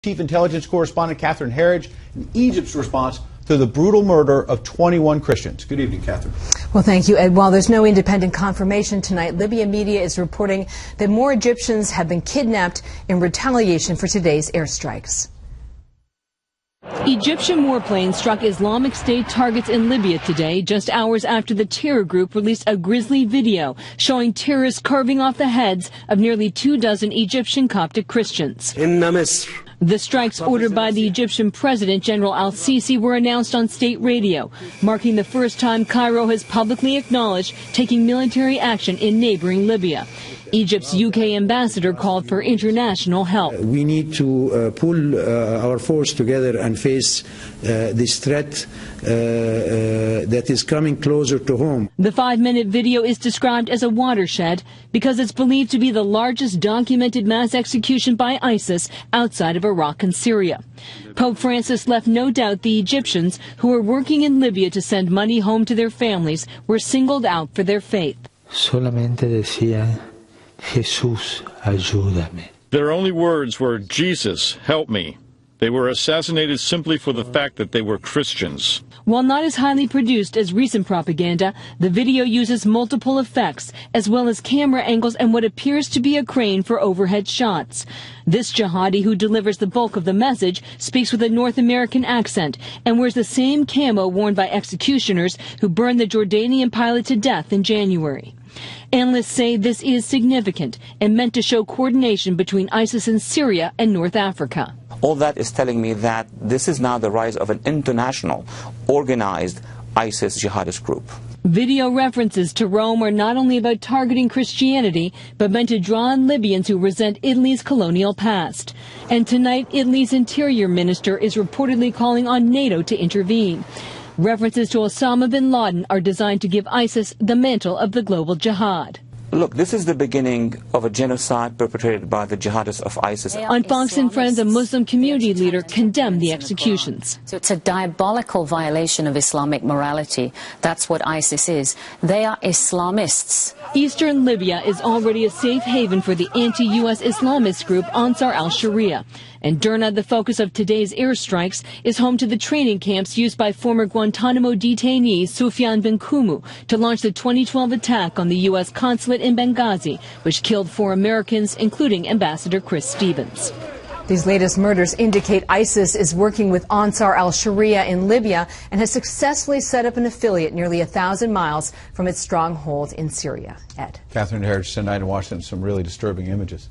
Chief Intelligence Correspondent Catherine Herridge in Egypt's response to the brutal murder of 21 Christians. Good evening, Catherine. Well, thank you, Ed. While there's no independent confirmation tonight, Libya media is reporting that more Egyptians have been kidnapped in retaliation for today's airstrikes. Egyptian warplanes struck Islamic State targets in Libya today, just hours after the terror group released a grisly video showing terrorists carving off the heads of nearly 24 Egyptian Coptic Christians. The strikes ordered by the Egyptian President General al-Sisi were announced on state radio, marking the first time Cairo has publicly acknowledged taking military action in neighboring Libya. Egypt's UK ambassador called for international help. We need to pull our force together and face this threat that is coming closer to home. The 5-minute video is described as a watershed because it's believed to be the largest documented mass execution by ISIS outside of Iraq and Syria. Pope Francis left no doubt the Egyptians who were working in Libya to send money home to their families were singled out for their faith. Solamente decían, Jesús, ayúdame. Their only words were, Jesus, help me. They were assassinated simply for the fact that they were Christians. While not as highly produced as recent propaganda, the video uses multiple effects, as well as camera angles and what appears to be a crane for overhead shots. This jihadi, who delivers the bulk of the message, speaks with a North American accent and wears the same camo worn by executioners who burned the Jordanian pilot to death in January. Analysts say this is significant and meant to show coordination between ISIS in Syria and North Africa. All that is telling me that this is now the rise of an international, organized ISIS jihadist group. Video references to Rome are not only about targeting Christianity, but meant to draw on Libyans who resent Italy's colonial past. And tonight, Italy's interior minister is reportedly calling on NATO to intervene. References to Osama bin Laden are designed to give ISIS the mantle of the global jihad. Look, this is the beginning of a genocide perpetrated by the jihadists of ISIS. On Fox and Friends, a Muslim community leader condemned the executions. So it's a diabolical violation of Islamic morality. That's what ISIS is. They are Islamists. Eastern Libya is already a safe haven for the anti-U.S. Islamist group Ansar al-Sharia. And Derna, the focus of today's airstrikes, is home to the training camps used by former Guantanamo detainee Sufyan bin Kumu to launch the 2012 attack on the U.S. consulate in Benghazi, which killed 4 Americans, including Ambassador Chris Stevens. These latest murders indicate ISIS is working with Ansar al-Sharia in Libya and has successfully set up an affiliate nearly 1,000 miles from its stronghold in Syria. Ed. Catherine Herridge tonight in Washington, some really disturbing images.